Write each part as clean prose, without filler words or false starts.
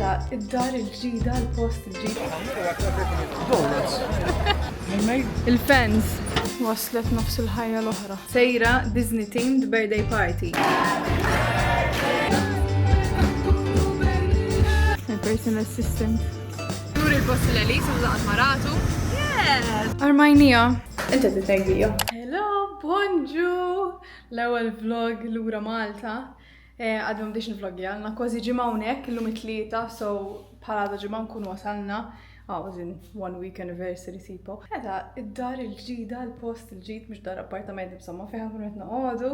Hela, id-dar il-ġdida, l-post il-ġdida. Il-fans waslet nofs il-ħajja l-oħra. Sejra Disney themed birthday party. Il-personal assistant. Juri il-post l-Elisa użaqat maratu. Yes! Armajnija. Inta t-tajbija. Hello, bonġu! L-ewel vlog l-ura Malta. Għadmu bdiex nvlogja, għalna kważi ġimawnek, l-lum it-tlieta, so bħalada ġimaw nkun wasalna. Was in 1 week anniversary tipo. Għeda, id-dar il-ġida, l-post il-ġid, mux dar appartament b'samma fejn nkunu qed noqogħdu.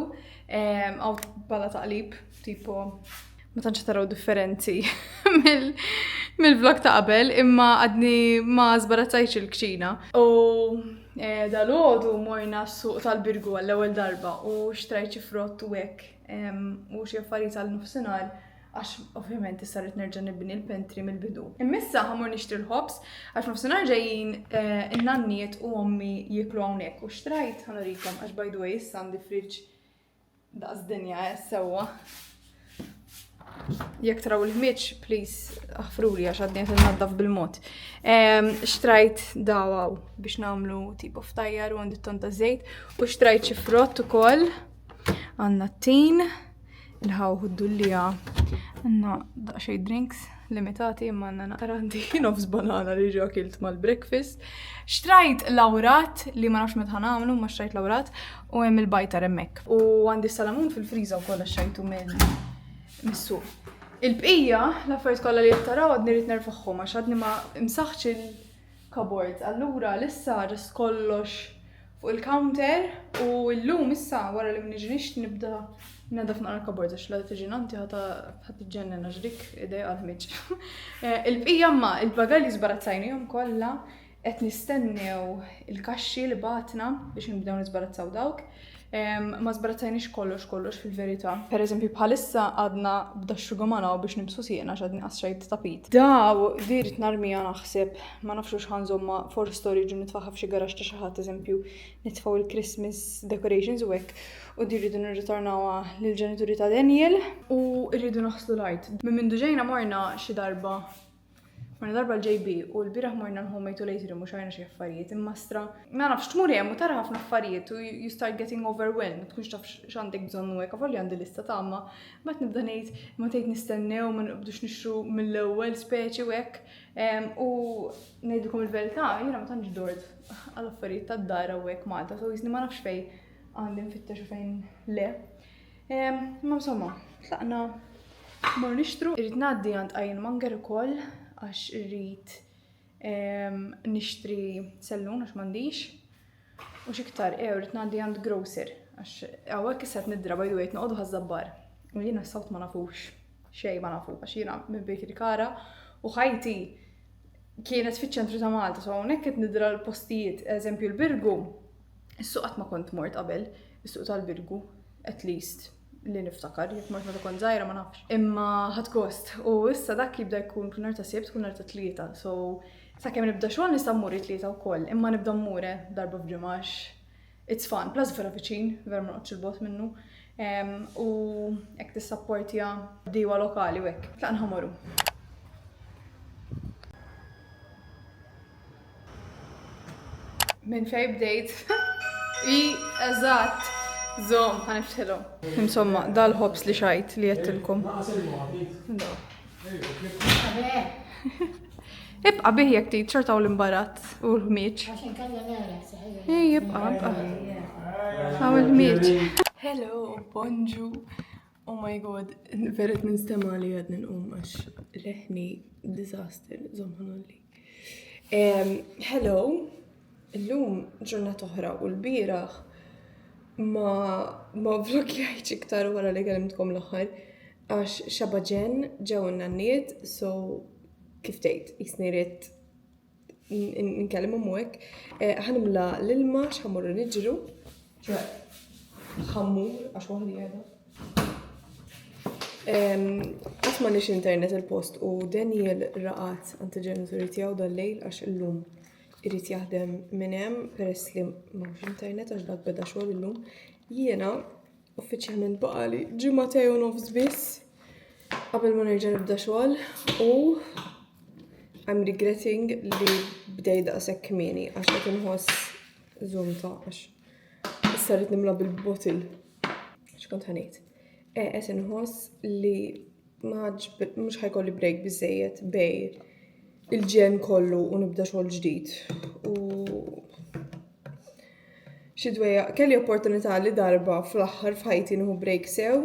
Għaw balla taqlib, tipo ma tantx taraw differenzi mill-vlog ta' qabel, imma għadni ma żbarazzajx il-kċina. U dal-għodu morna s-suq tal-Birgu għall-ewwel darba u xtrajt xi frott u hekk u xi affarijiet għall-nofsinhar għax ovvjament saret nerġa' nibni l-pentri mill-bidu. Immissa ħamur nixtri l-ħobs għax nofsinhar ġejjin in-nanniet u ommi jieklu hawnhekk u xtrajt ħanurikom għax by the way issa għandi friġġ daqs dinja sewwa. Jekk traw il-ħmieġ, please aħfruli għax għadni qed innaddaf bil-mod. Xtrajt dawaw biex nagħmlu tipo ftajjar u għandi ton ta' żejt u xtrajt xi frott ukoll. Għandna t-tin, il-ħawħu d-dullija, għandna daqsxejn drinks limitati imma għandna naqra għandi nofs banana li ġo akilt mal-breakfast. Xtrajt lawrat li ma nafx meta ħanamlu, ma xtrajt lawrat u hemm il-bajtar hemmhekk. U għandi salamun fil-friża wkoll xajtu mis-suq. Il-bqija, l-affarijiet kollha li jittaraw għadni rrid nerfaħħom għax għadni ma msaħħx il-cupboards. Allura lissa ġest kollox fuq il-counter u llum issa wara li niġi nixtri nibda nadaf naqra l-cupboards għax la tiġi nanti ħadd iġġenna ġrik idej għal-ħmiġ. Il-bqija ma il-bagalli żbarazzajnihom kollha qed nistennew il-kaxxi li batna biex nibdew niżbarazzaw dawk. Ma żbarazzajniex kollox fil-verità. Per eżempju bħalissa għadna bda x-xugomana biex nimsu sieqna x'għadni qasxajt tapit. Daw dirit narmija naħseb ma nafxux ħanżomma for storage u nitfaħħa f'xi garax ta' xi ħadd eżempju nitfgħu il-Christmas decorations u hekk. U dirridu nirritornawha lill-ġenituri ta' Daniel u rridu naħslu l-art. Minn mindu ġejna morna xi darba l-JB u l-biraħ morna l-homemade later mhux għajna xi affarijiet immastra. Ma nafx tmur hemm u tara ħafna affarijiet u you start getting overwhelmed, tkunx taf x'għandek bżonn u hekk avolli għandi lista tagħma. Ma nibda ngħid ma tgħid nistennew ma nqbdux nixtru mill-ewwel speċi u hekk. U ngħidilkom il-verità, jiena ma tantx dort għall-affarijiet tad-dar u hekk Malta, so jiżni ma nafx fejn għandi nfittex u fejn le. Ma insomma, tlaqna mor nixtru. Irrid ngħaddi għand Iron Monger ukoll għax irrid nixtri sellun għax m'għandix. U xiktar, irrid ngħaddi għand grocer għax hawnhekk issa qed nidra by the way noqogħdu ħaż-żabbar. U jiena s-sawt ma nafux xejn ma nafu għax jiena minn Bakery Kara u ħajti kienet fiċ-ċentru ta' Malta, so hawnhekk qed nidra l-postijiet, eżempju l-Birgu. Is-suq qatt ma kont mort qabel, is-suq tal-Birgu at least. Li niftakar, jekk mort meta kont żgħira ma nafx. Imma ħadd gost u issa dak jibda jkun nhar ta' Sibt, tkun nhar ta' Tlieta. So sakemm nibda xogħol nista' mmur it-tlieta wkoll, imma nibda mmur darba f'ġimgħax. It's fun, plus vera viċin, vera ma noqgħodx il-bot minnu. U hekk tissapportja bdiewa lokali u hekk. Tlaqna ħamoru. Minn fejn bdejt? Eżatt. Zom, ħaniftħilhom. Insomma, dal-ħobs li xajt li jettilkom. Ibqa' bih jekk tgħid xortaw l-imbarat u l-ħmieġ. Jibqa' Għaw il-ħmieġ. Hello, bonġu. Oh my god, veret ninstema li għadni nqum għax leħni disaster, zom ħanolli. Hello, l-lum ġurnata oħra u l-bieraħ ma vlogjajċ iktar wara li kellimtkom l-aħħar għax xabaġen ġew n-nanniet, so kif tgħid jisni rrid nkellimhom hekk. Ħanimla l-ilma x'ħammurru niġru. Ħammur għax waħdi qiegħda. Qatt m'għandniex internet il-post u Daniel raqat għand il-ġenituri tiegħu dal-lejl għax illum irid jaħdem minn hemm peress li m'hawnx internet għax dak beda xogħol illum. Jiena uffiċjalment baqali ġimagħtejn u nofs biss Qabel ma nerġa' nibda xogħol u I'm regretting li bdej daqshekk kmieni għax qed inħoss żumta għax issa rrid nimla bil-bottle. X'kont ħanejt? Qed inħoss li mhux ħajkolli break biżżejjed bej il-ġen kollu u nibda xogħol ġdid. U xi dwejja kelli opportunità li darba fl-aħħar f'ħajti nieħu break sew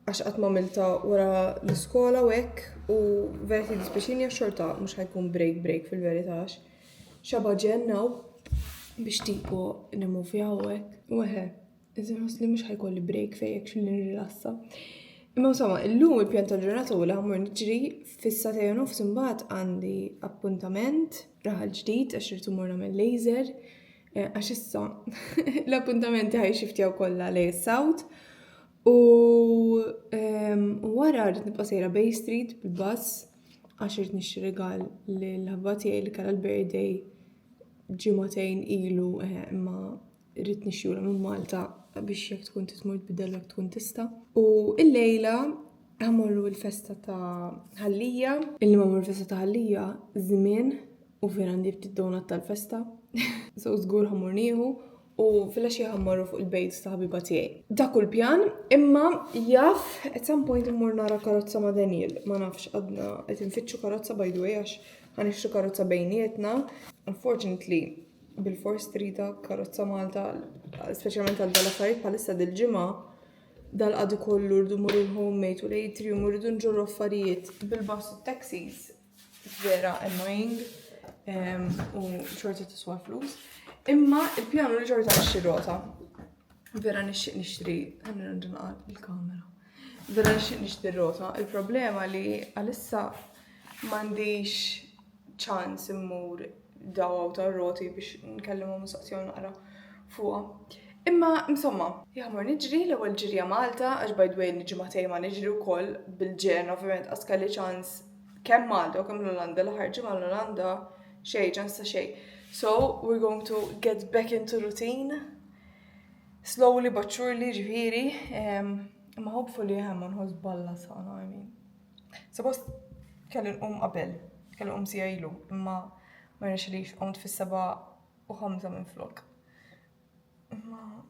għax qatt m'għamilta wara l-iskola u hekk u veriti dispeċini għax-xorta mhux ħajkun break fil-verità għax xaba ġennaw biex tipo nimuvjaw hekk u iżda nħoss li mhux ħajkolli break fejn hekk xilli nirrilassa. Imma insomma, illum il-pjan tal-ġurnata u li ħammur niġri fis-satejn nofs imbagħad għandi appuntament raħal ġdid għax irid imur nagħmel laser għax issa l-appuntamenti ħajxiftjaw kollha lejn is-sawt. U wara rrid nibqa' sejra Bay Street bil-bass għax irid nixtri regal lill-ħabba tiegħi li kellha l-birthday ġimagħtejn ilu imma rrid nixtieqla minn Malta biex jekk tkun titmur tbiddel jekk tkun tista'. U l-lejla ħammorru l-festa ta' Ħallija, illi ma mmur festa ta' Ħallija żmien u vera għandi ftit donut tal-festa. So żgur ħammur nieħu u fil-għaxija ħammorru fuq il-bejt ta' ħabiba tiegħi. Dak kull pjan, imma jaf at some point immur nara karozza ma' Daniel. Ma nafx għadna qed infittxu karozza by the way għax ħanixtru karozza bejnietna. Unfortunately, bil-fors trida karozza Malta, speċjalment għal dal-affarijiet bħalissa dil-ġimgħa, dal-qadu kollu rridu mmorru l-homemade u l-atrium u rridu nġorru affarijiet bil-bass u taxis vera annoying u xorta tiswa flus. Imma il-pjanu li ġorta nixxi-rota. Vera nixtieq nixtri, ħanna nġinqal il-kamera. Vera nixtieq nixtri rota. Il-problema li għalissa m'għandix ċans immur dawaw ta' roti biex nkellimhom mistaqsjon naqra fuqha. Imma insomma, jaħmur niġri l-ewwel ġirja Malta għax by the way ġimagħtejn ma niġri wkoll bil-ġen ovvjament qas kelli ċans kemm Malta u kemm l-Olanda l-aħħar ġimgħa l-Olanda xejn ċans ta' xejn. So, we're going to get back into routine, slowly but surely, ġifiri, imma hopefully ma nħoss balla sana, I mean. Suppost kelli nqum qabel, kelli nqum sija ilu, imma ma nixrix qomt fis-7:05 minn flok. Imma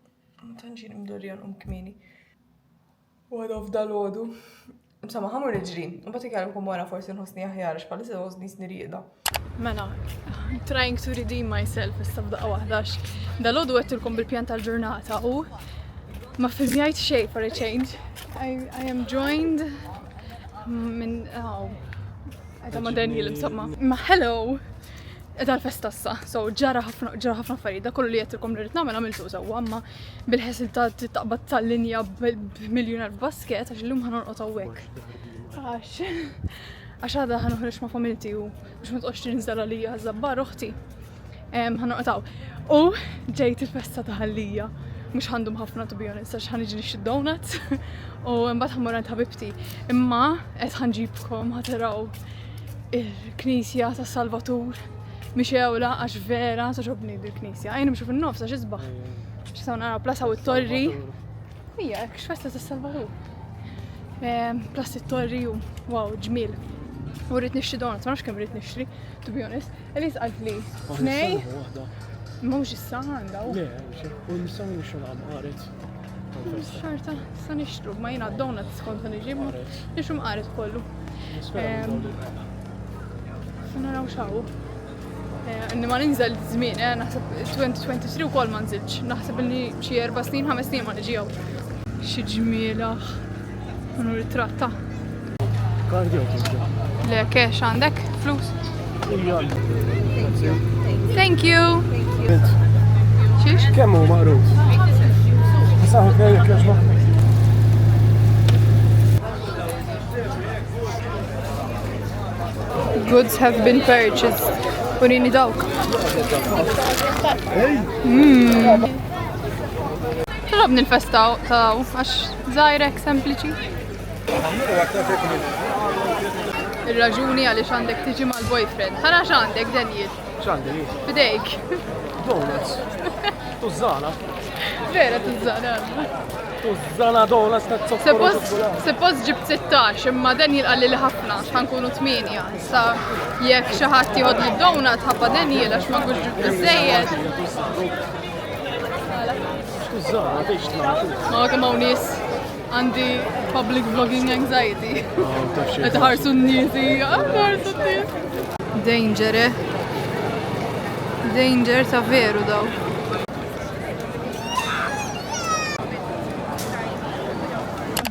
tantx imdorja nqum kmieni. U għadha f'dal-għodu. Insomma, ħammur niġri, mbagħad ikellmkom wara forsi nħossni aħjar għax bħalissa ħossni snirieqda. Mela, trying to redeem myself issa f'daqqa waħdax. Dal-għodu għedtilkom bil-pjan tal-ġurnata u ma filmjajt xejn for a change. I am joined minn għedha ma Daniel insomma. Ma hello! Edha l-festa issa, so ġara ħafna affarijiet, da kollu li għedtilkom li rrid nagħmel għamiltu sewa, imma bil-ħesil ta' taqbad tal-linja b'miljun basket għax illum ħanorqod hawnhekk. Għax għadha ħanoħroġ ma' familti u biex ma tqgħodx tinżel għalija żabbar uħti. Ħanorqod hawn. U ġejt il-festa ta' Ħallija. Mhux għandhom ħafna to be honest għax ħaniġi nixtri donuts u mbagħad ħammur għand ħabibti. Imma qed ħanġibkom ħataraw il-Knisja tas Salvatur. Mixewla għax vera toġobni dil-Knisja. Għajna mxu fin-nofs għax isbaħ. X'saw naraw Plaza u t-Torri. Hija, x'festa tas Salvatur. Plaza t-Torri u wow, ġmiel. U rrid nixtri donuts, ma nafx kemm rrid nixtri, to be honest. Elis qalt li tnej. Ma mhux issa għandha. Le, u nistgħu nixtru mqaret. Xarta, sa nixtru, ma jiena donuts kont niġibu. Nixtru mqaret kollu. Naraw xaw. Inni ma ninżel żmien, naħseb 2023 ukoll ma nżilx. Naħseb li xi 4 snin, 5 snin ma niġi hawn. Xi ġmielaħ. Unu ritratta. Kardio kif. Le kex għandek flus? Thank you. Xiex? Kemm hu maqrud? Saħu kejjek jaġba. Goods have been purchased. Urini dawk. Ħrabni l-festa taw, għax zaħirek sempliċi. Il-raġuni għalix għandek tiġi mal-boyfriend. Ħana x'għandek Daniel? X'għandek? Fidejk. Donuts. Tużana. Vera tużana. Tużana dola sta t-soffru. Suppost ġib 16, imma dan jilqalli li ħafna, ħankunu 8. Sa jekk xi ħadd jieħod li donut ħabba dan għax ma nkunx ġib biżejjed. Tużana, biex Ma kemm hawn nies għandi public vlogging anxiety. Qed ħarsu n-niesi, ħarsu n-nies. Danger ta' veru daw.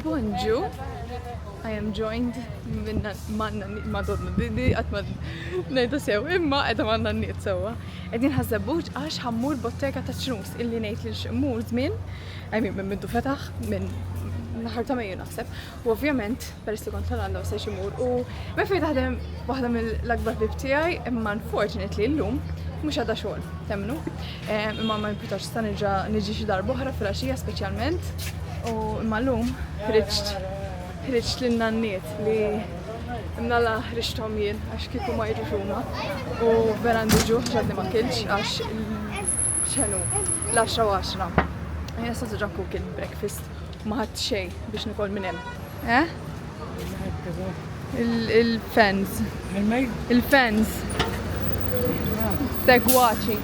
Bonġu, I am joined minna manna madonna di għatma nejta sew imma għedha manna n-niet sewa. Għedin ħazzabuġ għax ħammur bottega ta' ċnus illi nejt li xmur zmin, minn mindu fetaħ, minn naħar ta' mejju naħseb. U ovvjament, perissi kont tal-għanda u sejx imur. U ma fej taħdem waħda mill-akbar bib tiegħi, imma unfortunately l-lum mhux għadha xogħol, temnu. Imma ma jimputax sta niġi xi darba oħra filgħaxija speċjalment. U imma llum ħriġt lin-nanniet li imnalla ħriġthom jien għax kieku ma jiġux huma. U vera għandi ġuħ ġadni ma kilx għax x'enu l-10 u 10. Jena sa tiġa cook il-breakfast ma ħadd xejn biex nikol minn hemm. Il-fens. Il-fens. Segwaċi.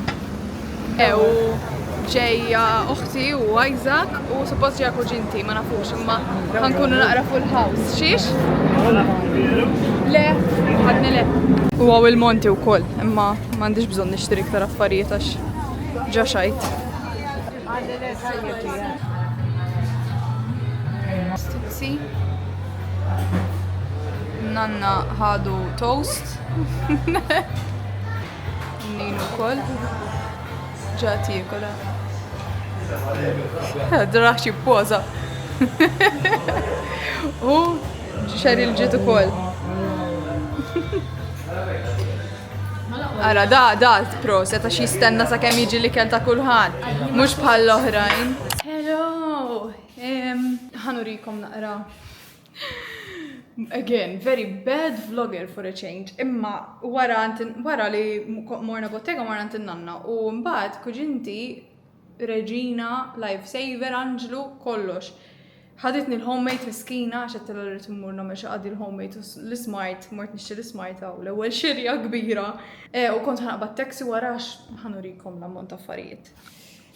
U ġejja uħti u Isaac u suppost ġejja kuġinti ma nafux imma ħankunu naqra full house. Xiex? Le, ħadni le. U għaw il-monti u koll, imma m'għandix bżonn nixtri iktar affarijiet għax ġa xajt. Stuzzi. Nanna ħadu toast. Ninu koll. Ġati jikola. Draħxi poza. U xari l-ġitu koll. Ara, da, proset, għax jistenna sa' kemm jiġi li kelta kulħadd. Mhux bħal l-oħrajn. Hello! Ħanurikom naqra. Again, very bad vlogger for a change. Imma wara li morna bottega morna nanna. U mbagħad kuġinti Regina, Lifesaver, Angelu, kollox. ħaditni l-homemade miskina għax qed rrid immur nagħmel xi qadi l-homemade u l-smart, mort nixtri l-smart hawn l-ewwel xirja kbira. U kont ħanaqbad taxi wara għax ħanurikom l-ammont ta' affarijiet.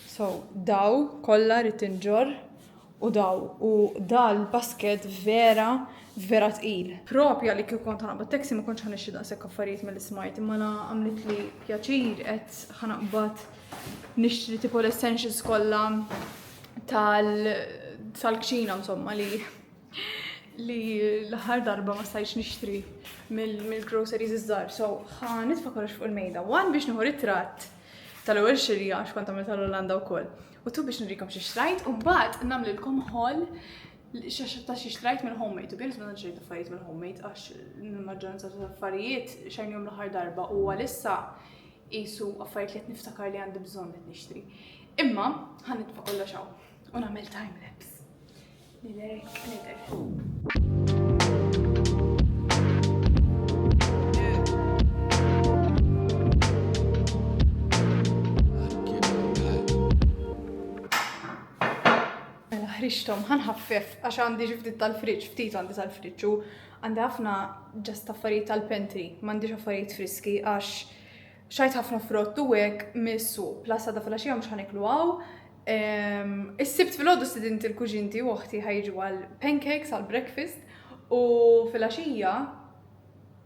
So, daw kollha rrid inġor u dal-basket vera tqil. Propja li kieku kont ħanaqbad taxi ma kontx ħanixxi daqshekk affarijiet mill-smart, imma għamlet li pjaċir qed ħanaqbad nixtri tipo l-essentials kollha tal-kċina insomma li l-aħħar darba ma stajx nixtri mill-groceries iż-żgħar. So nitfa' kollox fuq il-mejda. One biex nieħu ritratt tal-ewwel xirja għax kont għamilt tal-Olanda wkoll. U tu biex nurikom xi xtrajt u mbagħad nagħmlilkom haul ta' xi xtrajt mill-homemade. U biex ma nxejt affarijiet mill-homemade għax il-maġġoranza tal-affarijiet xejnhom l-aħħar darba u għalissa qisu affarijiet li qed niftakar li għandi bżonn li nixtri. Imma ħanitfa' kollox hawn. U nagħmel time lapse. Nidher. Mela ħriġthom ħanħaffef għax għandi xi ftit tal-friġġ, ftit għandi tal-friġġ u għandi ħafna ġast affarijiet tal-pantry, m'għandix affarijiet friski għax xajt ħafna frott u hekk mis-suq. Plus għadha fil-għaxija mhux ħaniklu hawn. Is-sibt fil-għodu student il-kuġinti u uħti ħajġu għal pancakes għal breakfast u fil-għaxija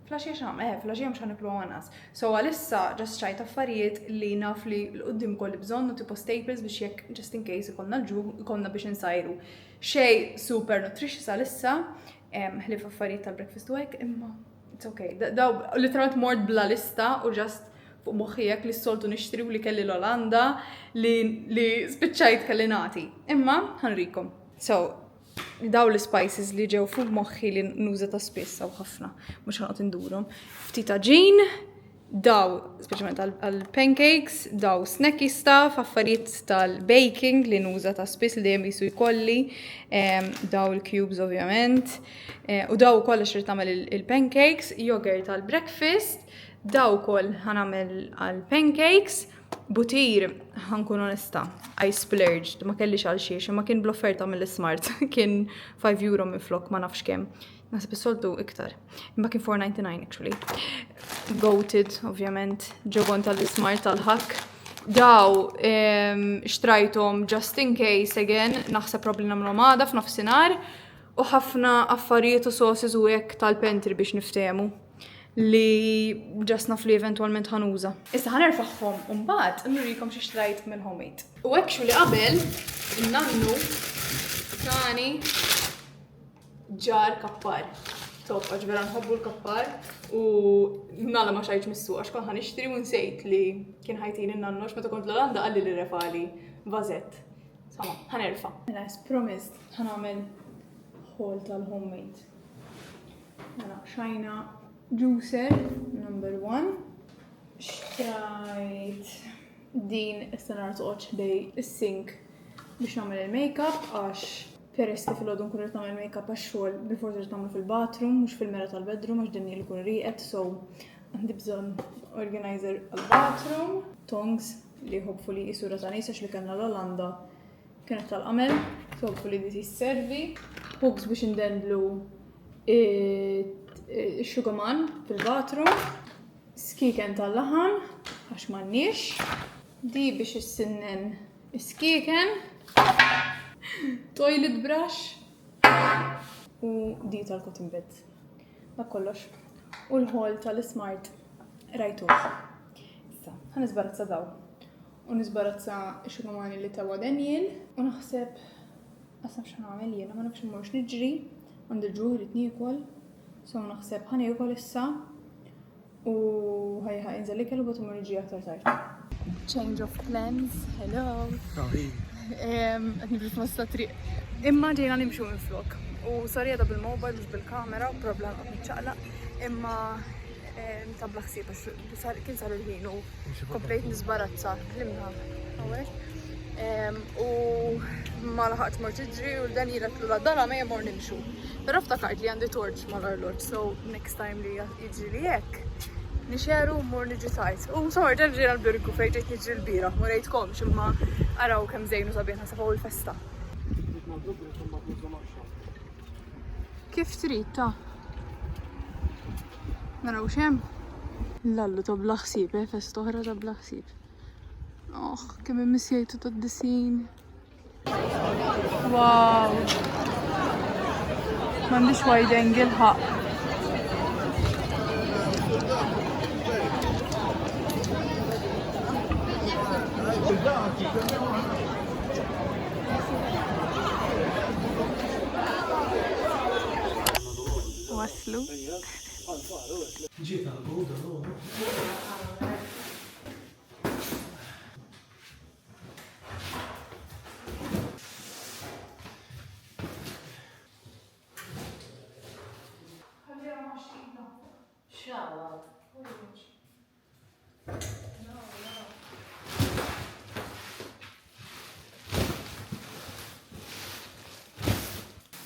fil-għaxija mux ħaniklu għanas. So għalissa ġast xajt affarijiet li naf li l-qoddim kolli bżonnu tipo staples biex jekk just in case ikonna l-ġu ikonna biex insajru. Xej super nutritious għalissa ħlif affarijiet tal-breakfast u hekk imma it's okay. Daw literalment mort bla lista u ġast fuq moħħijek li s-soltu nixtri u li kelli l-Olanda li spiċċajt kelli nagħti. Imma ħanrikom. So, daw l-spices li ġew fuq moħħi li nuża ta' spiss u ħafna, mhux ħanqod indurhom. Ftit ġin, daw speċjalment għall-pancakes, daw snacky stuff, affarijiet tal-baking li nuża ta' spiss li dejjem jisu jkolli, daw il-cubes ovvjament, u daw kollox irid nagħmel il-pancakes, yogurt tal-breakfast, daw kol ħanamel għal pancakes Butir, ħankun onesta, I splurged, ma kellix għal xiex, ma kien bl-offerta mill-Smart, kien €5 minn flok, ma nafx kemm. Nasib is-soltu iktar. Imma kien $4.99 actually. Goated, ovvjament, ġobon tal-Smart tal-ħak. Daw, xtrajtom just in case again, naħseb probably namlhom għada f'nofsinhar, u ħafna affarijiet u sauces u hekk tal-pentri biex niftehmu li ġast naf li eventualment ħanuża. Issa ħanerfaħħom u mbagħad nurikom xi xtrajt minn homemade. U actually qabel nannu tani ġar kappar. Top, ġvera nħobbu l-kappar u nalla ma xajċ missu għax kon ħanixtri u nsejt li kien ħajtin in-nannu għax meta kont l-Olanda għalli li refali vazett. Sama, ħanerfa. Mela, as promised, ħanamel haul tal-homemade. Mela, xajna juicer number 1. Xtrajt din istanar toqgħod ħdej is-sink biex nagħmel il-makeup għax peress kif il-għodun kun nagħmel makeup għax-xogħol bil-forsi nagħmel fil-bathroom mhux fil-mera tal-bedroom għax din li kun rieqed, so għandi bżonn organizer għall-bathroom, tongs li hopefully isura ta' nies għax li kellna l-Olanda kienet tal-qamel, so hopefully di tisservi, hooks biex indendlu xugaman fil-bathroom, skiken tal-laħan, għax m'għandniex, di biex issinnen skiken, toilet brush u di tal-cotton bed. Dak kollox. U l-haul tal-Smart rajtuh. Issa, ħanisbarazza daw. U nisbarazza xugamani li tawa Daniel u naħseb qasam x'nagħmel jiena ma nafx immorx niġri għandi ġuħ li tniekol. So naħseb ħaniekol issa u ħajħa inżel ikel u batu niġi aktar tard. Change of plans, hello. Qed nibri f'nofs triq. Imma ġejna nimxu minn flok. U sorry għadha bil-mobile mhux bil-kamera, problem qed niċċaqlaq, imma tabla ħsieb għax kien sar il-ħin u komplejt nisbarazza limna hawnhekk. U ma laħaqt mort tiġri u dan jiratlu la dara ma jemor nimxu. Però ftakart li għandi torch mal-arloġġ, so next time li jiġri li hekk nixeru mor niġi tajt. U sor dan ġejna l-birgu fejn ġejt niġri l-bira, ma rejtkomx imma araw kemm żejn u sabiħ nasafaw il-festa. Kif trid ta' naraw xem? Lallu ta' blaħsib, festa oħra ta' blaħsib. Kemm immissjajtu tad-disin. Wow! M'għandix wide angle ħaq. Waslu.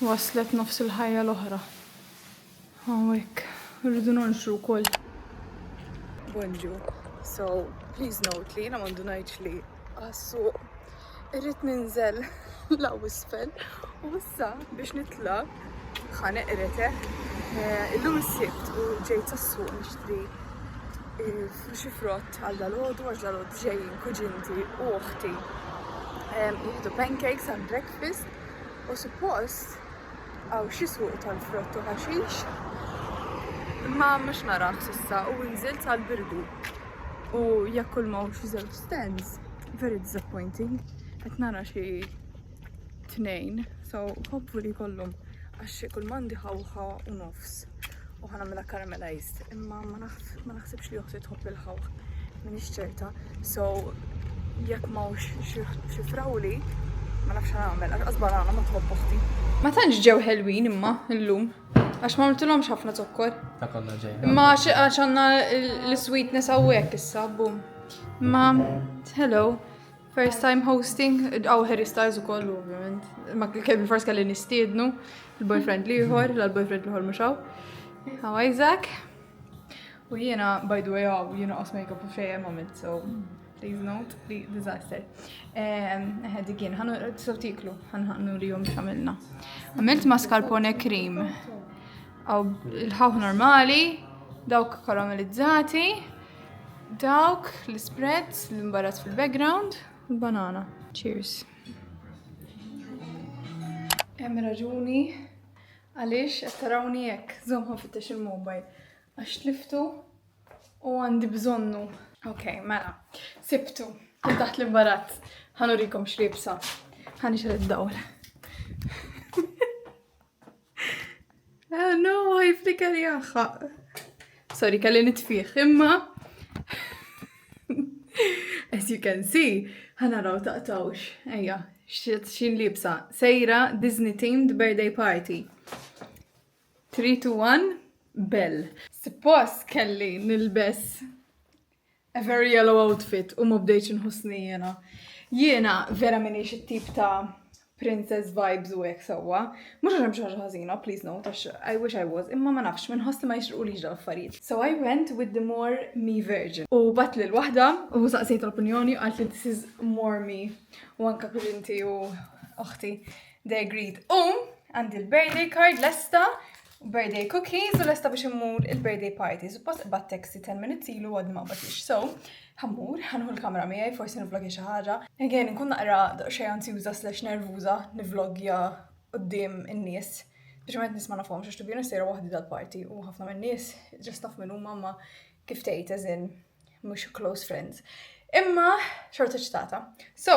Waslet nofs il-ħajja l-oħra. Hawnhekk, irridu nonxru wkoll. Bonġu. So, please note li jiena m'għandu ngħidx li għas-suq irrid ninżel law isfel u issa biex nitlaq ħaneqreteħ illum is-sibt u ġejt sas-suq nixtri xi frott għal dalgħodu għax dalgħodu ġejjin kuġinti u uħti jieħdu pancakes għal breakfast u suppost għaw xi suq tal-frott u ħaxix ma mhux naraħ s'issa u nżilt għall-birdu u jekk kull ma xi żewġ stands very disappointing qed nara xi tnejn so hopefully kollhom għax kull mandi ħawħa u nofs u ħanagħmilha caramelized imma ma naħsibx li uħti tħobb il-ħawħ m'iniex ċerta so jekk m'hawnx xi frawli ma nafx nagħmel għax banana ma tħobb uħti. Ma tantx ġew ħelwin imma llum għax ma għamiltilhomx ħafna zokkor. Ta' kollha ġej. Ma għax għandna l-sweetness hawnhekk issa boom. Ma hello, first time hosting għaw Harry Styles ukoll ovvjament. Ma kelli first kelli nistiednu il-boyfriend liħor, l-boyfriend liħor mhux hawn. How Isaac? U jiena by the way jiena qas makeup u xejn moment so please note, disaster. Dik jien, tistaw tiklu, ħanħannu li jom xamilna. Għamilt mascarpone cream. Għaw il-ħawħ normali, dawk karamellizzati, dawk l-spreads l-imbarat fil-background, l-banana. Cheers. Hemm raġuni għaliex qed tarawni hekk, żomm ħanfittex il-mobile għax tliftu u għandi bżonnu. Okay, mela, sibtu, kien taħt l-imbarat, ħanurikom xribsa, ħanixred id-dawl. No, jiflikar jaħħaq. Sorry, kalli nitfiħ, imma as you can see, ħanaraw taqtawx. Ejja, xin libsa. Sejra Disney themed birthday party. 3, 2, 1, bell. Suppost kelli nilbes a very yellow outfit u ma bdejx nħussni jena. Jena vera minix it-tip ta' princess vibes u hekk sewwa. Mhux għax hemm xi ħaġa ħażina, please note, għax I wish I was, imma ma nafx minħoss li ma jixrqulix dawn affarijiet. So I went with the more me version. U bat lil waħda u saqsejt l-opinjoni qalt li this is more me. U anke kuġinti u oħti they agreed. U għandi l-birthday card lesta, birthday cookies u lesta biex immur il-birthday party. Suppost bat taxi 10 minutes ilu għadni ma batix. So, ħammur, ħanħu l-kamera miegħi, forsi nivlogja xi ħaġa. Again, nkun naqra xejn anzjuża / nervuża nivlogja quddiem in-nies. Biex ma nisma' nafhom x'għax tubjuna sejra waħdi dal-party u ħafna min-nies ġast naf minn huma ma kif tgħid as in mhux close friends. Imma xorta ċtata. So,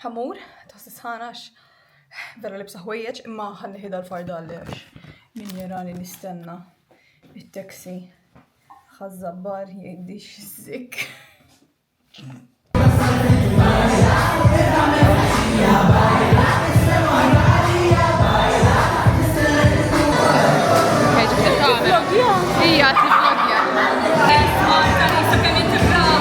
ħammur, tħossis ħanax vera libsa ħwejjeġ imma ħanniħi dal-farda għaliex min jarani nistenna it-taxi ħazzabbar jgħidix zik. Ija, t-vlogja. Issa kemm inti brava.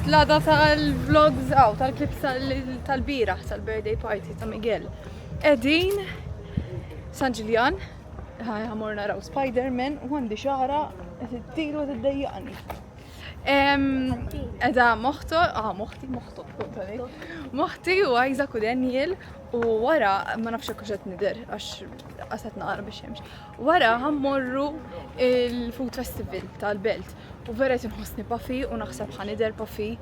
L-għada tal-vlogs tal-klips tal-biraħ tal-birthday party ta' Miguel. Edin San Ġiljan, ħamur naraw Spider-Man u għandi xara t-tiru t-dajjani. Edha moħti u Isaac u Daniel u wara ma nafx kuxet nider għax għasat naqra biex jemx. Wara ħammorru il-Food Festival tal-Belt u vera tinħossni pafi u naħseb ħanider pafi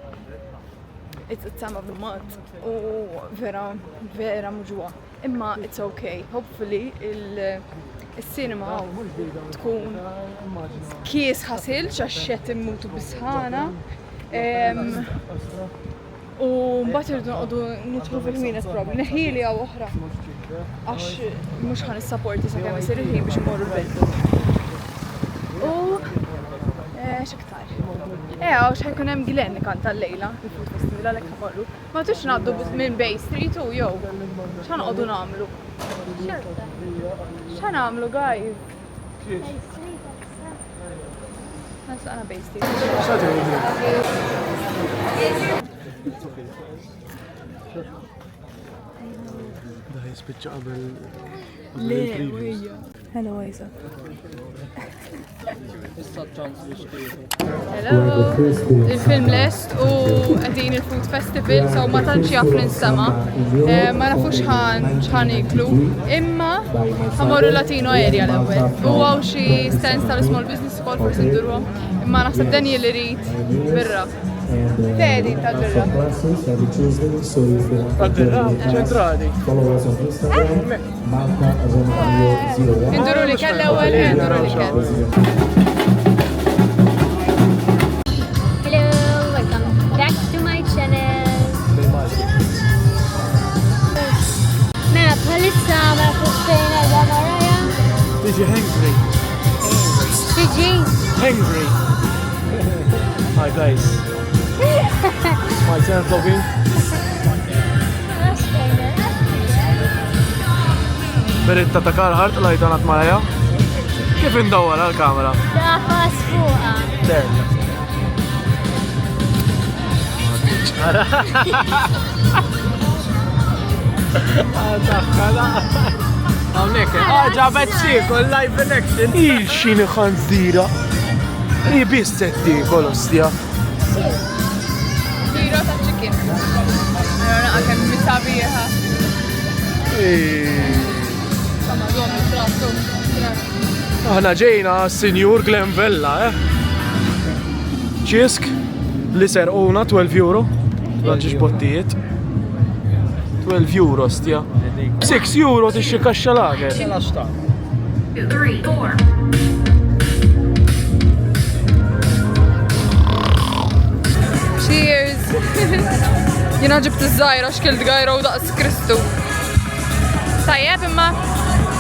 it-sama bil-mat u vera muġwa. Imma it's okay, hopefully il-cinema tkun kies ħasil ċaxxet immutu bisħana u mbagħad irridu noqogħdu nidħlu fil-ħwienet probabli. Neħili għaw oħra għax mhux ħan is-supporti sakemm isir il-ħin biex imorru l-belt. U x'iktar. Għax ħajkun hemm Glenn kanta l-lejla fil-Food Festival għalhekk ħamorru. Ma tux ngħaddu minn Bay Street u jew x'ħanqogħdu nagħmlu? X'ħanagħmlu guys? Nasaqna Bay Street. Da jispiċċa qabel. Hello, Isaac. Hello. Il-film lest u għedin il-Food Festival, so ma tantx jaf ninsema. Ma nafux x'ħan iklu. Imma ħamorru Latino area l-ewwel. U għaw xi stands tal-Small Business School forsi ndurhom. Imma naħseb Daniel irid birra. Tedi tal-birra. Tal-birra, ċentrali. Induru li kell l-ewwel, induru li kell. Hello, welcome back to my channel. Mela hungry. Tiġi. Hungry. Hi guys. My turn vlogging. Beritta ta' karħart lajtanat Maja. Kif indawwar għal-kamera? Dafas fuqa. There. ġabet xikol, live in action. Il-xini ħanżira. Ribissetti kol-ostja. Tiro ta' chicken. Allora, għakem misabiħa. Aħna ġejna Sinjur Glenvella, ċisk li serquna 12 euro. Għanġiġ bottijiet. 12 euro stja. 6 euro tixxi kaxxa lager. 3, 4. Cheers! Jina ġibt iż-żajra xkilt gajra u daqs Kristu. Tajjeb imma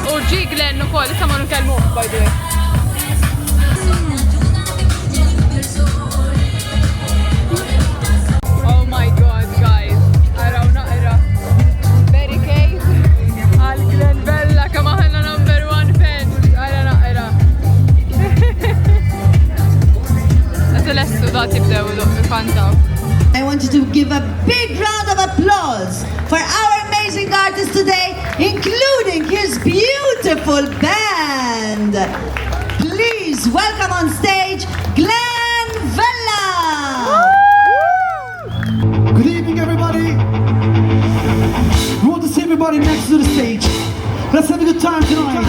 u ġi Glenn ukoll issa ma nkellmuh by the way. Oh my god guys, araw naqra. Barricade għal Glenvella kemm aħna number 1 fans. Ara naqra. Għatu lessu da tibdew il-fantaw. I want you to give a big round of applause for our amazing artists today, including his beautiful band. Please welcome on stage Glenn Vella. Good evening, everybody. We want to see everybody next to the stage. Let's have a good time tonight.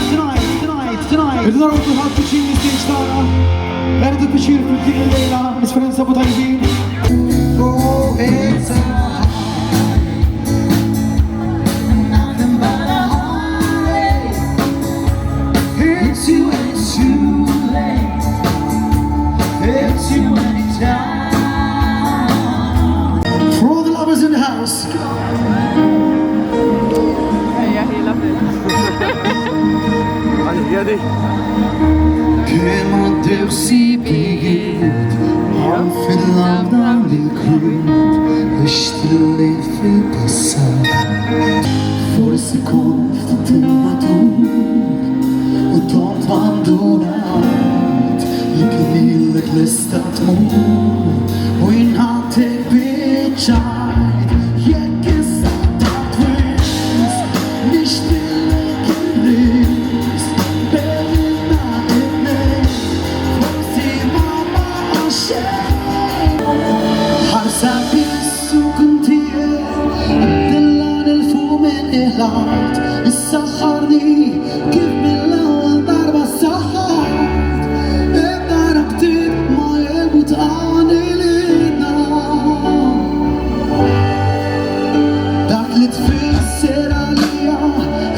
Id narru tuħad piċini stage tara. Għardu piċini fil-din il-lejla, l-esperienza bu tajbin. Oh, it's a nothing but a heartache. Hits you when it's too late. Hits you when it's down. For all the lovers in the house. Yeah, he loved it. Għadi. Kemm għaddew sibijiet għan fil-għamda l-krut ixtilli fil-passat forsi kun ftit il-matur u tont għandunat li kien l-istat mur u jinħatek bieċajt jekk issa ta' twins nixtillek il-ris bellina il-nejn forsi mama għaxen ħarsa bissu kuntijiet dillan il-fumen il-art is-saħħarni kif mill-ewwel darba s-saħħart id-darabtit ma jelbut għani l-nar dak li tfisser għalija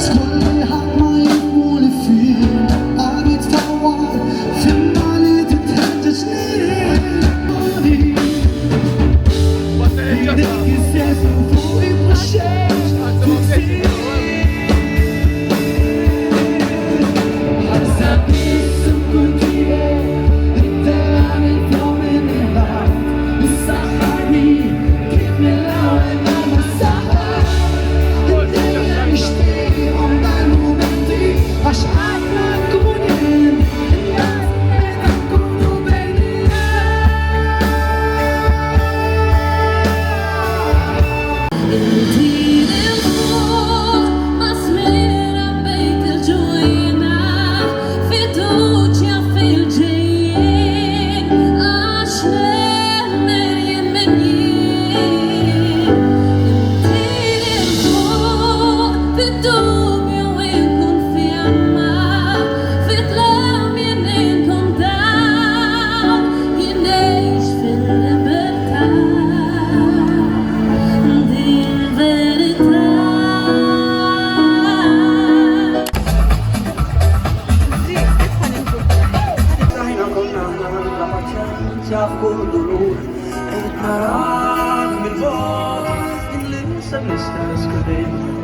skolli ħadd ma jifmu li fien għalbi tfawwar fimma li titħeġġeġ dik is-sens fuq il-mxejn ħarsa bissu kuntijiet id-dillan il-fumen il-art is-saħħarni kif mill-ewwel darba s-saħħart id-dinja nixtieqhom dal-mumenti għax għadna nkunu n-nies meta nkunu bejniena.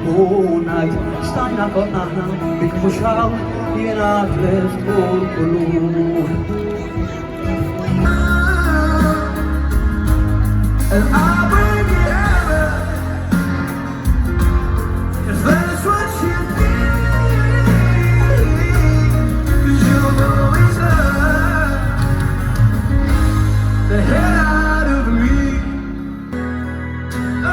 u ngħid stajna konna aħna bik mhux hawn jiena tlift kull kulur. And I'll bring it ever, 'cause that's what you need, 'cause you'll always hurt the hell out of me. I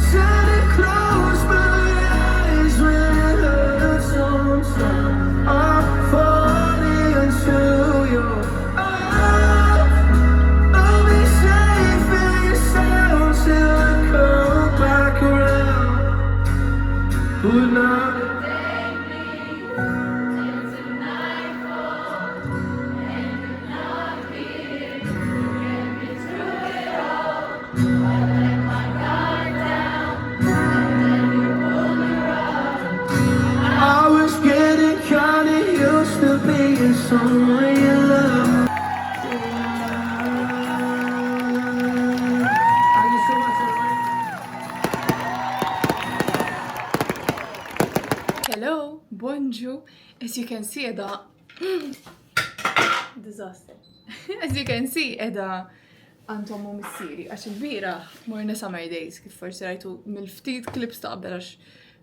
try to close my eyes when it hurts so I'm falling into your arms. I'll be safe in your sound till I come back around. Good night. I was getting kinda used to being someone you love. Thank you so much, everyone. Hello, bonjour. As you can see, Eda. Disaster. As you can see, Eda għandhom missiri. Għax il-bira morna Summer Days, kif forsi rajtu mill-ftit klips ta' qabel għax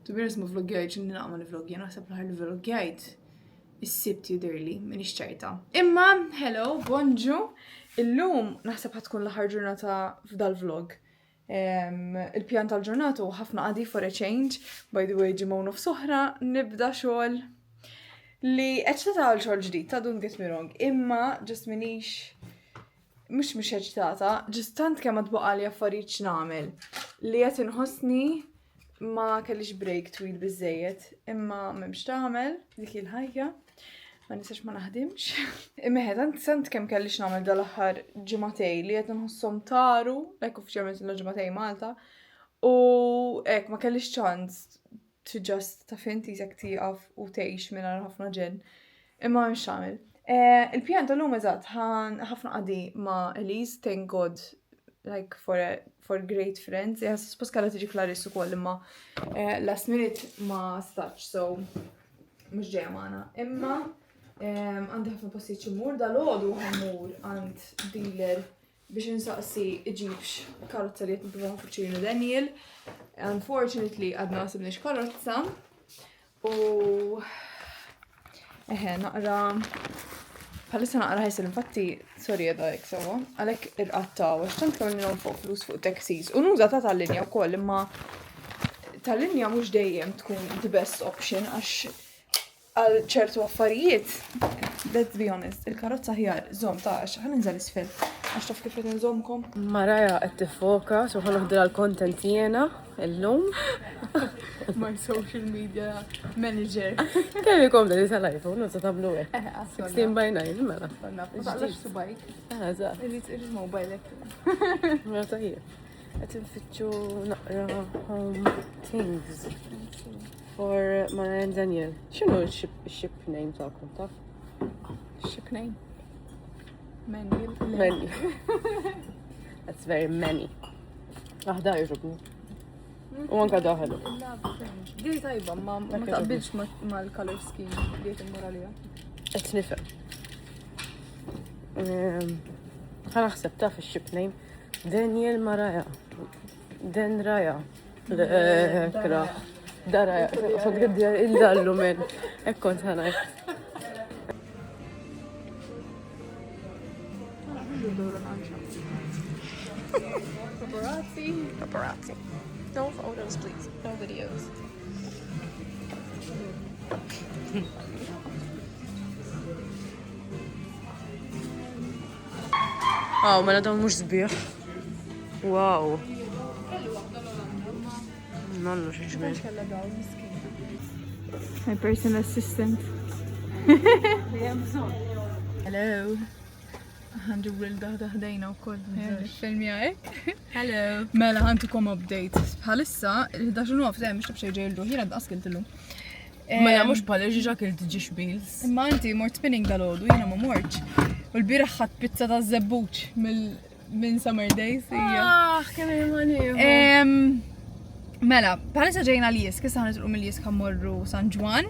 tu bira smu vlogjajt, ġinni naqma l-vlogja, naħseb laħar l-vlogjajt is-sibt jidirli, minix ċerta. Imma, hello, bonjour. Illum naħseb ħatkun laħar ġurnata f'dal-vlog. Il-pjan tal-ġurnatu ħafna għadi for a change. By the way, ġimgħu f'soħra, nibda xogħol li eċtata għal xogħol ġdid, ta' don't get me wrong. Imma, just minix mux eċtata, just tant kemm għadbuqa li affarijiet x'nagħmel li qed inħossni ma kellix break twil bizzejiet, imma m'hemmx tagħmel dik il-ħajja, ma nistax ma naħdimx. Imma tant kemm kellix nagħmel dal-aħħar ġimagħtej li qed inħosshom taru, hekk uffiċjalment il-ġimagħtej Malta, u hekk ma kellix ċans to just ta' finti jekk tieqaf u tgħix mingħajr ħafna ġen. Imma m'hemmx tagħmel. Il-pjan tal-lum eżatt ħafna qadi ma' Elise, thank God, like for great friends. Suppos kalla tiġi Clarice ukoll imma last minute ma stax, so mhux ġejja magħna. Imma għandi ħafna postijiet imur dal-għodu ħammur għand dealer biex insaqsi iġibx karozza li qed nipprova nfuċċini Daniel. Unfortunately għadna sibniex karozza u naqra bħalissa naqra ħajsel, infatti, sorry għeda jek sawa, għalek irqattaw, għax tant kamil n fuq flus fuq taxis. U nuża ta' tal-linja u koll, imma tal-linja mux dejjem tkun the best option, għax għal ċertu affarijiet, let's be honest, il-karozza ħjar, zom ta' għax ħan nżal isfel, għax taf kif għed nżomkom. Maraja għed tifoka, so ħan uħdra l-content jena, il-lum. My social media manager. Kemm ikom da tal-iPhone, uża tablu għek. 16 by 9, mela. Għallax subajk. Zaħ. Irrit mobilek. Mela taħir. Għed nfittxu naqra home things for Mara and Daniel. Xinu ship name ta'kom, taf? Ship name? Menu. Many. That's very many. Aħda jġobni. U anka daħlu. Di tajba, ma taqbilx ma l-color scheme li jt immoralija. Et nifem. ħanaħseb taf il-ship name. Daniel Maraja. Den Raja. Kra. Daraja. Fagdibdi il-dallu men. Ekkont ħanaj. Paparazzi. No photos, please. No videos. Mela dawn mhux sbieħ. Wow. Nallu xi ġmien. My personal assistant. Hello. Għanġu daħdejna u koll. Filmi għajk. Hello. Mela għantukom update. Bħalissa, il-11 nuħaf, mux tabxej ġejlu, jira d-qaskilt l-lum. Mela mux pali ġiġa kill tiġi xbils. Imma inti mort spinning dal-ħodu, jina ma morċ. U l-biraħ ħat pizza ta' zebbuċ minn Summer Days. Kemm il-mani. Mela, bħalissa ġejna l-jisk, issa ħanitilqu mill-jisk ħammorru San Juan,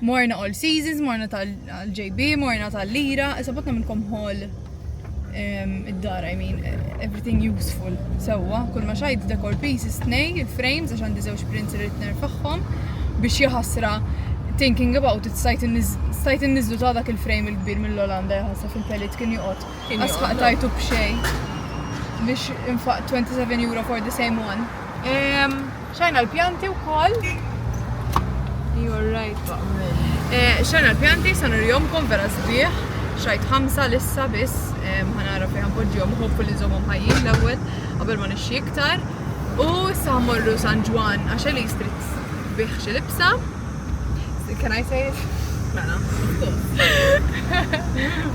morna All Seasons, morna tal-JB, morna tal-Lira, issa botna minnkom haul id-dar, I mean, everything useful. Sewa, kull ma xajt decor pieces tnej, frames, għax għandi żewġ prints li nerfaħħom biex jaħasra thinking about it, stajt innizlu ta' dak il-frame il-kbir mill-Olanda jaħasra fil-pellet kien joqgħod. Asħaq tajtu b'xej biex infaq 27 euro for the same one. Xajna l-pjanti u koll. You're right. Xajna l-pjanti, sanurjomkom vera sbieħ. Xajt 5 lissa biss, ħanara fi ħanpoġġjom hopefully nżommhom ħajjin l-ewwel qabel ma nixxi iktar. U issa ħammorru San Juan għax li street bih xi libsa. Can I say it? Mela, of course.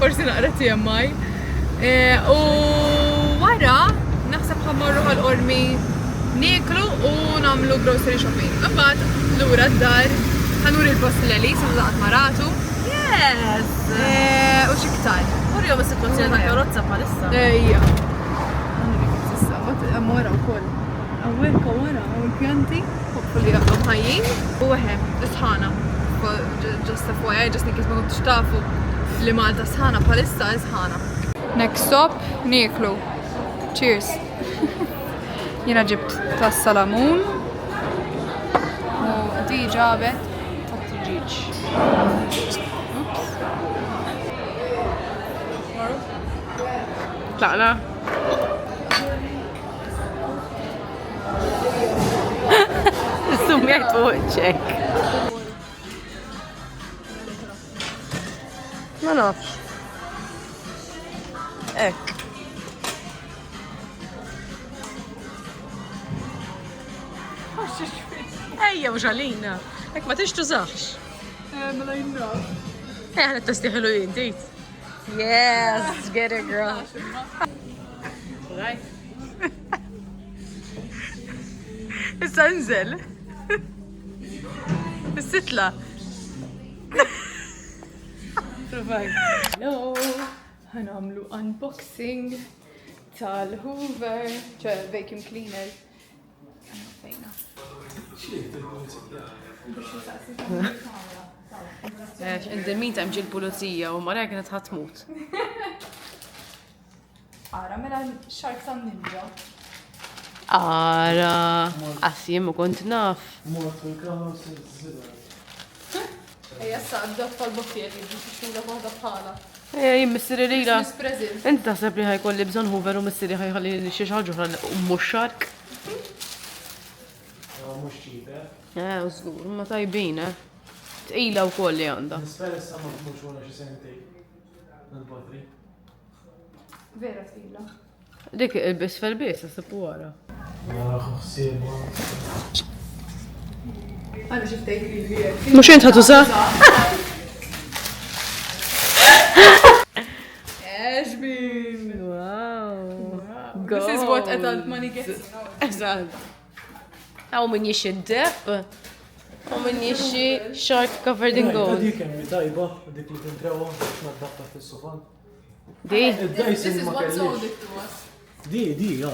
Forsi naqra TMI. U wara naħseb ħammorru ħal-qormi niklu u nagħmlu grocery shopping. Imbagħad lura d-dar ħanuri l-post l-Eli sa laqgħat maratu. Yes! U xiktar. Urjom is-sitwazzjoni ta' karozza bħalissa. Ejja. Għamora u koll. Għawek għawara, għawek-pjanti. Hopefully għabba ħajjin. U għehem, isħana. Just FYI, just nikis ma kontux tafu li Malta sħana bħalissa isħana. Next stop, niklu. Cheers. Jena ġibt tas salamun. U di ġabet tat-ġiġ. Tlaqna. Sum jgħid fuq ċek. Ma nafx. Ek. Ejja, mux għalina. Ek ma tix tużax. Mela jinnaf. Ħana t-tastiħilu jindit. Yes, get it, girl. Right. Issa nżel. Is-sitla. Hello. Ħanamlu unboxing tal-Hoover, ċe vacuum cleaner. Fejna. In the meantime ġil pulizija u marja kienet ħatmut. Ara, mela Shark Tan Ninja. Ara, għasim u kont naf. Ejja s-sadda tal-bokkiet, xula waħda bħala. Ej, missiri lila. Miss Brazil. Inti taħseb li ħajkolli bżon Hoover u missiri ħajħalli xi ħaġa u mhux Shark? Mux ċipe. U żgur, ma tajbin, Tqila wkoll li għandha. Nispera issa ma tkunx wara xi sentej. Nil-batri. Vera tila. Dik il-bis fil-bis, għasib wara. Għana xiftejk li l-għir. Mux jint ħatuża? Eġbin. Wow. This is what adult money gets. Eżatt. Għaw min jixi d-depp. Għaw min jixi shark covered in gold. Dik hemm tajba, dik li tintrawa biex naddaqqa fis-sofan. Di? This is what sold it to us. Di, ja.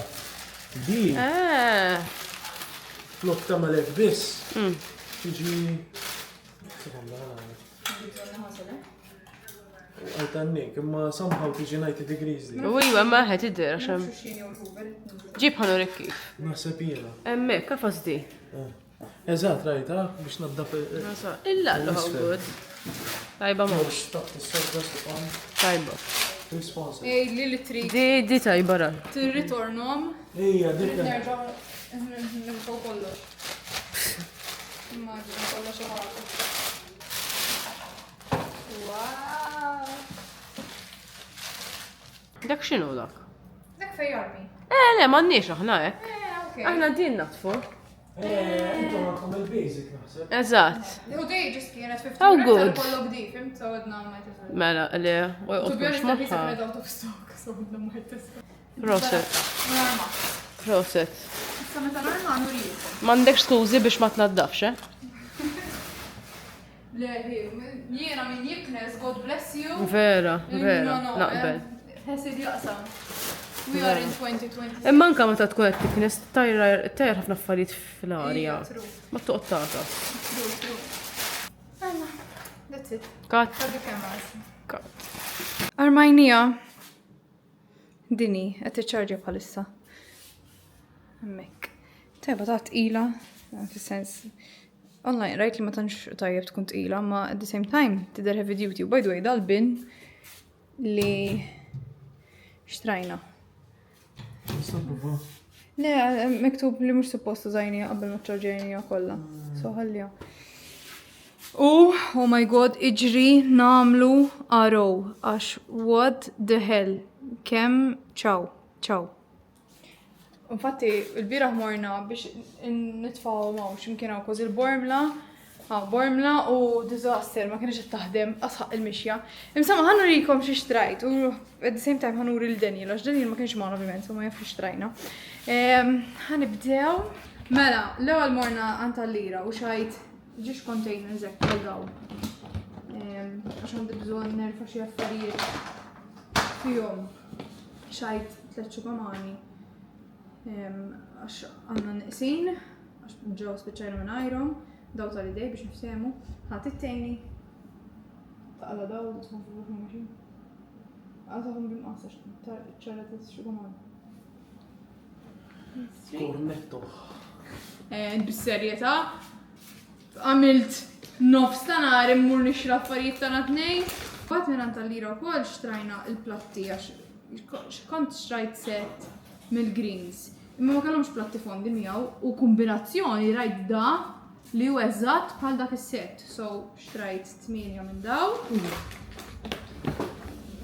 Di, flok ta' malek biss. Tiġi... Għajtannik, imma somehow tiġi 90 degrees di. U iwa maħet id-dir għaxem. Ġib ħanu kif. Naħseb jena. Emmek, kafas di? Eżat, rajta, biex naddaq... Illa l how good. Tajba mux. Tajba. Responsive. Ej, li li trik. Di tajba ra. Tirritornom. Ija, dik. Nerġaw. Nibqaw kollox. Immaġina kollox ħaġa. Wow. Dak xinu dak? Dak fejjarmi. Le, mannix aħna ek. Okay. Aħna din natfu. Intom għandkom il-basic naħseb. Eżatt. Hu dej ġist kienet 50. How good. Kollok di, fim, so għedna ma jtisra. Mela, li, u To be jqotmux honest, the piece maħħa. of red out of stock, so għedna ma jtisra. Proset, Norma. proset. Issa meta norma nurijiet. Mandekx skużi biex ma tnaddafx, Le, jiena min jiknes, God bless you. Vera, No, vera, no, naqbel. Ħesid jaqsam. We are in 2020. Imma anka meta tkun qed tiknes tajjar ħafna affarijiet fl-arja. True. Ma toqtata. True. Alla, that's it. Kat. Tabbi kameras. Kat. Armajnija. Dini, qed tiċċarġja bħalissa. Hemmhekk. Tajba ta' tqila, fis-sens. Online, rajt li ma tantx tajjeb tkun tqila, ma at the same time tidher heavy duty. U by the way, dal-bin li xtrajna. Le, mektub li mhux suppost użajnija qabel ma ċċarġejnija kollha. So ħallija. Oh my god, iġri namlu arrow għax what the hell. Kem ciao. Infatti, il-biraħ morna biex nitfaw maw ximkien għaw koz il-bormla u disaster ma kienx taħdem asħaq il-mixja. Imsamma ħannu rikom xie xtrajt u at the same time ħannu il-Daniel, għax Daniel ma kienx maħna ovvijament, so ma jaffi xtrajna. Ħanibdew, mela, l-ewwel morna għanta-lira u xajt ġiex containers ek għal-daw. Għax għandi bżon nerfa xie affarijiet fijom. Xajt 3 xubamani. Għax għanna nqsin, għax ġew spiċċajna minn ajrom, daw tal-idej biex nifsemu, ħat it-tejni. Taqla daw, tħum fuq maċin. Għataħum bil-mqasax, ċarra t-xubamani. Cornetto. Bis-serjetà, għamilt nofs ta' nar immur nixra affarijiet ta' natnej. Bat minn tal-lira wkoll xtrajna il-platti għax kont xtrajt set mill-greens. Imma ma kellhomx platti fondi miegħu u kombinazzjoni rajt da li hu eżatt bħal dak is-set. So xtrajt 8 minn daw.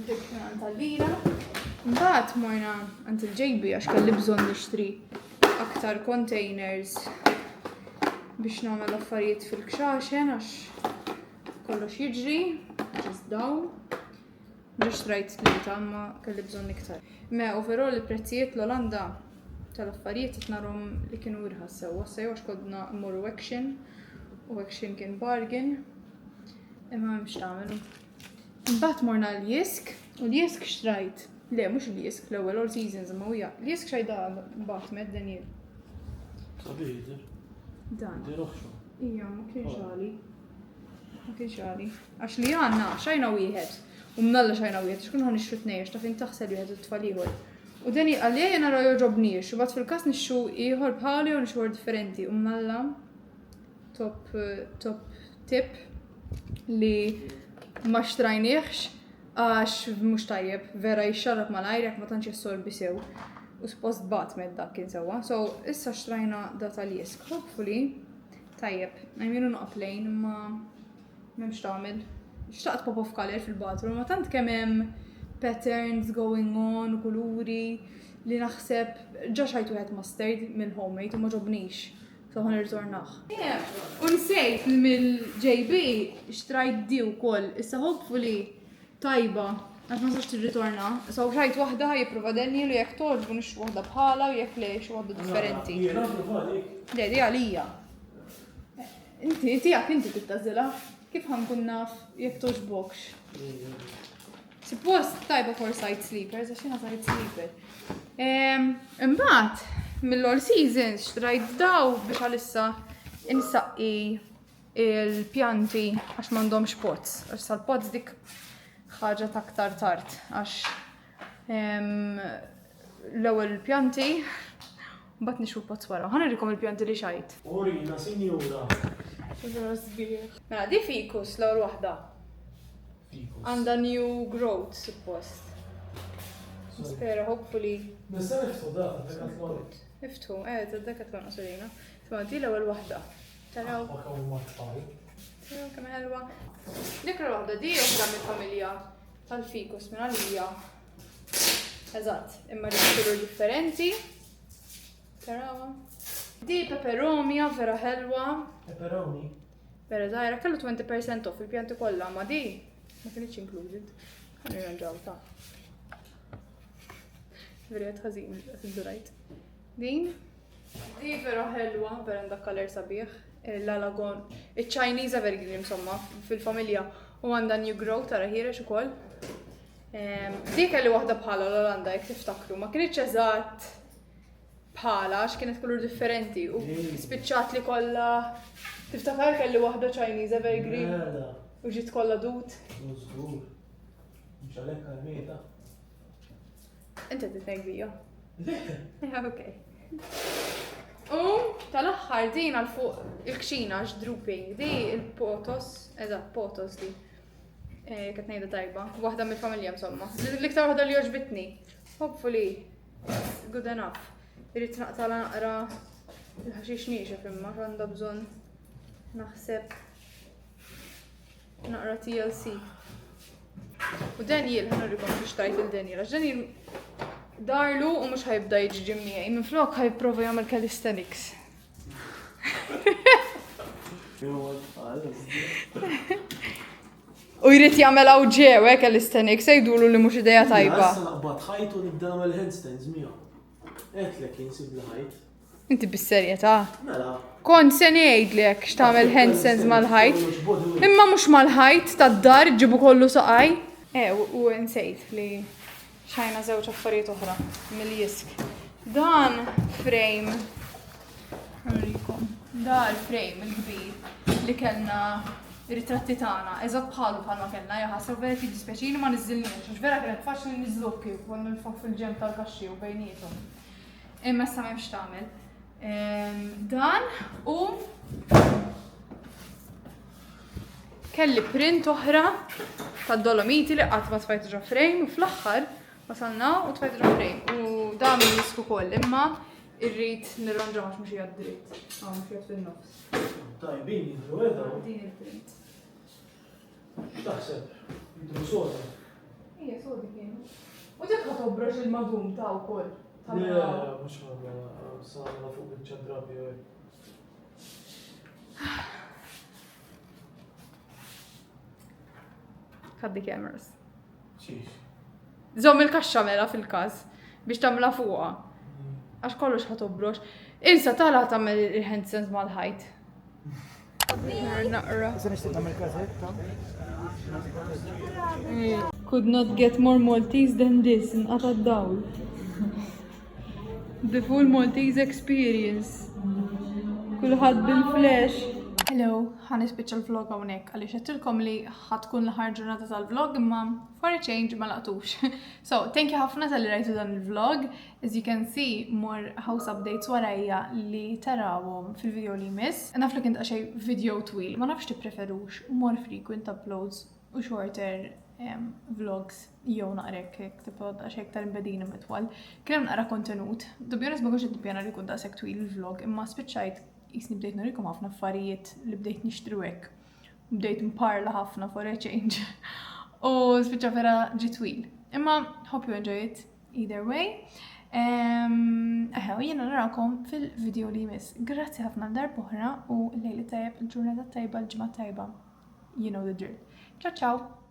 Dik minn tal-lira. Mbagħad morna għand il-ġejbi għax kelli bżonn nixtri aktar containers biex nagħmel affarijiet fil-kxaxen għax kollox jiġri, ġis daw. Ġiex rajt tlieta imma kelli bżonn iktar. Me overall il-prezzijiet l-Olanda tal-affarijiet narom li kienu irħas sewwa għax kodna mmorru Action u Action kien bargain imma m'hemmx tagħmlu. Imbagħad morna l-Jisk u l-Jisk xtrajt. Le, mhux l-Jisk l-ewwel All Seasons imma hija. L-Jisk xajda mbagħad med Daniel. Sabiħ, Dan. diroħxu. Ija, ma kienx għali. Għax li għanna xajna wieħed. U mnalla xajna wieħed, xkun għan nixxu t-nejx, ta' fin taħsel wieħed u t-tfal ieħor. U deni għalli jena ra joġobniex, u bat fil-kas nixxu ieħor bħali u nixxu differenti. U mnalla top tip li ma xtrajniex għax mux tajjeb, vera jixxarrab mal-ajrek ma tantx jassorbi sew. U suppost bat med dak kien sewa. So, issa xtrajna da tal-Jisk. Hopefully, tajjeb. Għajminu naqplejn, imma memx tagħmel. Xtaqt pop of color fil-bathroom, ma tant kemm hemm patterns going on u kuluri li naħseb ġa xajt wieħed mustard mill-homemade u ma ġobnix. So ħan irtornaħ. U nsejt mill-JB xtrajt di wkoll. Issa hopefully tajba għax ma sax tirritorna. So xajt waħda jipprova Daniel u jekk toġbu nix waħda bħala u jekk le xi waħda differenti. Le, di għalija. Inti tiegħek inti tittażilha. Kif ħankun naf jekk toġbokx? Suppost tajba for side sleepers, għax jiena side sleeper. Imbagħad mill-All Seasons xtrajt daw biex għalissa insaqqi il-pjanti għax m'għandhomx pots. Għax sal-pots dik ħaġa taktar tard għax l-ewwel il-pjanti mbagħad nixu pots wara. Ħanirikom il-pjanti li xajt. Orina, sinjura. Mela, di fikus l-ewwel waħda. Għandha new growth, suppost. Spera, hopefully. Nista' niftu da, dak Iftu, dak qed tonqos għalina. Tma di l-ewwel waħda. Taraw. Taraw kemm ħelwa. Dik l-waħda di oħra mill-familja tal-fikus minn għalija. Eżatt, imma rixturu differenti. Taraw. Di peperomia vera ħelwa. Pepperoni. Vera żgħira kellu 20% off il-pjanti kollha, ma di ma kienx included. Ħan irranġaw ta'. Verjed ħażin id-durajt. Din vera ħelwa, vera għandha color sabiħ. L-Alagon, il-Chinese evergreen insomma fil-familja u għandha new growth tara ħirex ukoll. Dik kelli waħda bħala l-Olanda jek tiftakru, ma kienx eżatt bħala għax kienet kulur differenti u spiċċat li kollha tiftakar kelli waħda Chinese very green u ġiet kollha dut. Żgur. Mhux għalhekk għall-mejda. Inti titnejn bija. Okej. U tal-aħħar din għal fuq il-kxina drooping, di il-potos, eżatt potos di. Kat ngħidha tajba, waħda mill-familja insomma. L-iktar waħda li jogħġbitni. Hopefully, good enough. Irrid naqtala naqra il-ħaxix nieċef imma għandha bżonn naħseb naqra TLC. U Daniel, ħanurikom biex tajt il-Daniel, għax Daniel darlu u mhux ħajbda jiġġim miegħi, minflok ħajprova jagħmel calisthenics. U jrid jagħmel hawn ġew calisthenics se jdulu li mhux idea tajba. Issa naqbad ħajt u nibda nagħmel handstands miegħu. Qedlek jinsib li ħajt. Inti bis-serjetà. Mela. Kont se ngħidlek x'tagħmel handstands mal-ħajt. Imma mhux mal-ħajt tad-dar ġibu kollu saqaj. U nsejt li xajna żewġ affarijiet oħra mill-jisk. Dan frame nurikom. Da l-frame il-kbir li kellna ritratti tagħna, eżatt bħalma kellna jaħasru vera tiddispjaċini ma niżilniex, għax vera kienet faċli niżlukki konna nfuq fil-ġem tal-kaxxi u bejniethom. Imma issa m'hemmx tagħmel. Dan u kelli print oħra tad-Dolomiti li qatt ma tfajt ġo frame u fl-aħħar wasalna u tfajt ġo frame u dan min-nisku koll imma irrid nirranġaw mhux hija dritt. Mhux hija fin-nofs. Tajbin jidru għedha. Din il-print. X'taħseb? Jidru soda. Ija, sodi kienu. U dik ħatobrox il-magum ta' wkoll. Le, mhux ħagħmela sarna fuq il-ċadrabi għaj. Cut the cameras. Xiex. Żomm il-kaxxa mela fil-każ biex tagħmilha fuqha. Għax kollox ħatobrox. Insa tala tagħmel il-handstands mal-ħajt. Naqra. Could not get more Maltese than this inqata' d-dawl. The full Maltese experience. Kulħadd bil-flash. Hello, ħanispiċċa l-vlog hawnhekk għaliex qedtilkom li ħatkun l-aħħar ġurnata tal-vlog imma for a change ma laqtux. So, thank you ħafna tal-li rajtu dan il-vlog. As you can see, more house updates warajja li tarawhom fil-video li jmiss. Naf li kien xej video twil, ma nafx tippreferux more frequent uploads u shorter vlogs jew naqrek tipo xejn iktar imbedina mitwal. Kien hemm naqra kontenut. To be honest ma kontx nippjana li jkun daqshekk twil il-vlog imma spiċċajt jisni bdejt nurikom ħafna affarijiet li bdejt nixtru hekk. Bdejt mparla ħafna for a change. U spiċċa vera ġi twil. Imma hope you enjoy it either way. Jiena narakom fil-video li jmiss. Grazzi ħafna l-darba oħra u l-lejli tajjeb, il-ġurnata tajba, l-ġimgħa tajba. You know the drill. Ciao ciao!